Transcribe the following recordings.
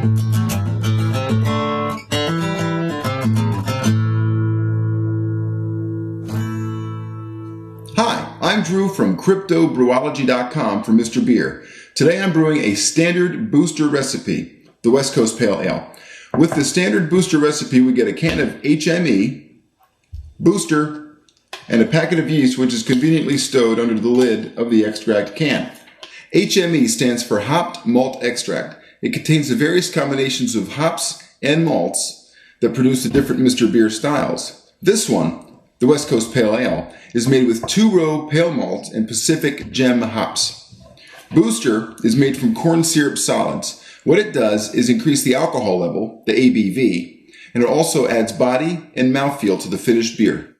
Hi, I'm Drew from CryptoBrewology.com for Mr. Beer. Today I'm brewing a standard booster recipe, the West Coast Pale Ale. With the standard booster recipe, we get a can of HME, booster, and a packet of yeast which is conveniently stowed under the lid of the extract can. HME stands for hopped malt extract. It contains the various combinations of hops and malts that produce the different Mr. Beer styles. This one, the West Coast Pale Ale, is made with 2-row pale malt and Pacific Gem hops. Booster is made from corn syrup solids. What it does is increase the alcohol level, the ABV, and it also adds body and mouthfeel to the finished beer.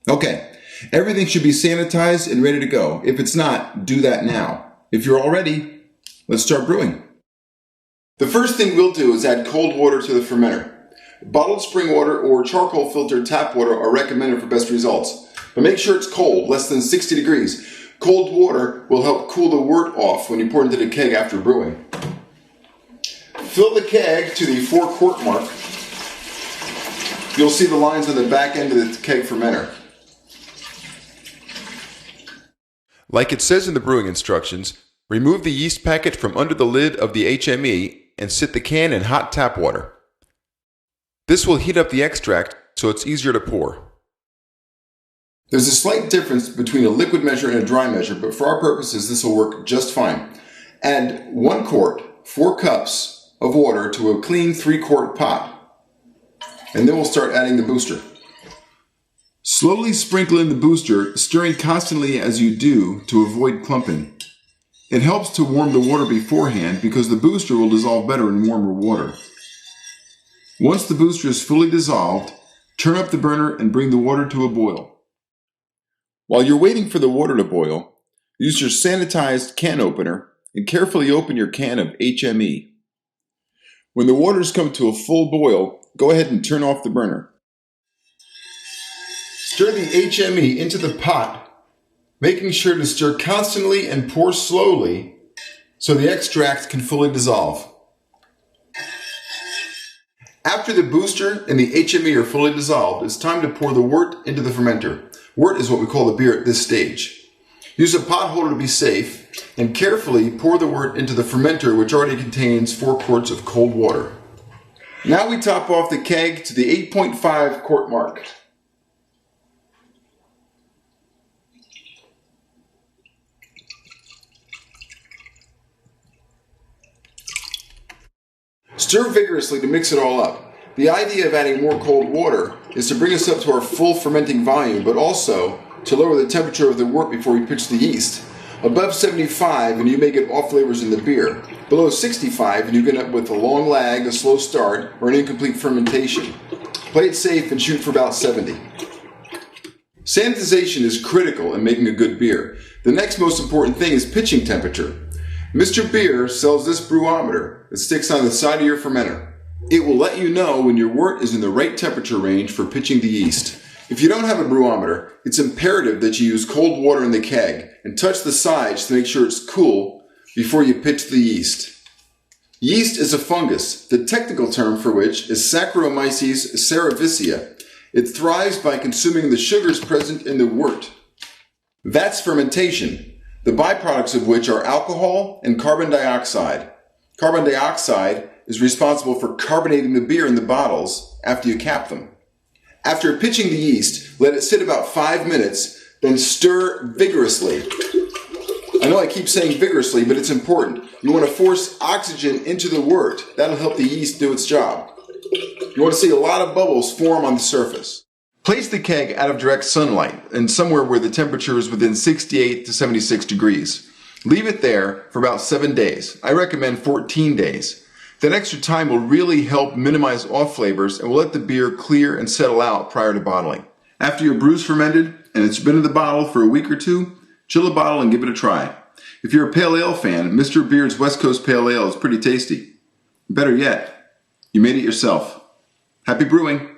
Okay, everything should be sanitized and ready to go. If it's not, do that now. If you're all ready, let's start brewing. The first thing we'll do is add cold water to the fermenter. Bottled spring water or charcoal filtered tap water are recommended for best results, but make sure it's cold, less than 60 degrees. Cold water will help cool the wort off when you pour it into the keg after brewing. Fill the keg to the 4-quart mark. You'll see the lines on the back end of the keg fermenter. Like it says in the brewing instructions, remove the yeast packet from under the lid of the HME and sit the can in hot tap water. This will heat up the extract so it's easier to pour. There's a slight difference between a liquid measure and a dry measure, but for our purposes this will work just fine. Add 1 quart, 4 cups of water to a clean 3-quart pot. And then we'll start adding the booster. Slowly sprinkle in the booster, stirring constantly as you do to avoid clumping. It helps to warm the water beforehand because the booster will dissolve better in warmer water. Once the booster is fully dissolved, turn up the burner and bring the water to a boil. While you're waiting for the water to boil, use your sanitized can opener and carefully open your can of HME. When the waters come to a full boil, go ahead and turn off the burner. Stir the HME into the pot, making sure to stir constantly and pour slowly so the extract can fully dissolve. After the booster and the HME are fully dissolved, it's time to pour the wort into the fermenter. Wort is what we call the beer at this stage. Use a pot holder to be safe and carefully pour the wort into the fermenter, which already contains 4 quarts of cold water. Now we top off the keg to the 8.5 quart mark. Stir vigorously to mix it all up. The idea of adding more cold water is to bring us up to our full fermenting volume, but also to lower the temperature of the wort before we pitch the yeast. Above 75 and you may get off flavors in the beer. Below 65 and you get up with a long lag, a slow start, or an incomplete fermentation. Play it safe and shoot for about 70. Sanitization is critical in making a good beer. The next most important thing is pitching temperature. Mr. Beer sells this brewometer that sticks on the side of your fermenter. It will let you know when your wort is in the right temperature range for pitching the yeast. If you don't have a brewometer, it's imperative that you use cold water in the keg and touch the sides to make sure it's cool before you pitch the yeast. Yeast is a fungus, the technical term for which is Saccharomyces cerevisiae. It thrives by consuming the sugars present in the wort. That's fermentation, the byproducts of which are alcohol and carbon dioxide. Carbon dioxide is responsible for carbonating the beer in the bottles after you cap them. After pitching the yeast, let it sit about 5 minutes, then stir vigorously. I know I keep saying vigorously, but it's important. You want to force oxygen into the wort. That'll help the yeast do its job. You want to see a lot of bubbles form on the surface. Place the keg out of direct sunlight and somewhere where the temperature is within 68 to 76 degrees. Leave it there for about 7 days. I recommend 14 days. That extra time will really help minimize off flavors and will let the beer clear and settle out prior to bottling. After your brew's fermented and it's been in the bottle for a week or two, chill the bottle and give it a try. If you're a pale ale fan, Mr. Beer's West Coast Pale Ale is pretty tasty. Better yet, you made it yourself. Happy brewing!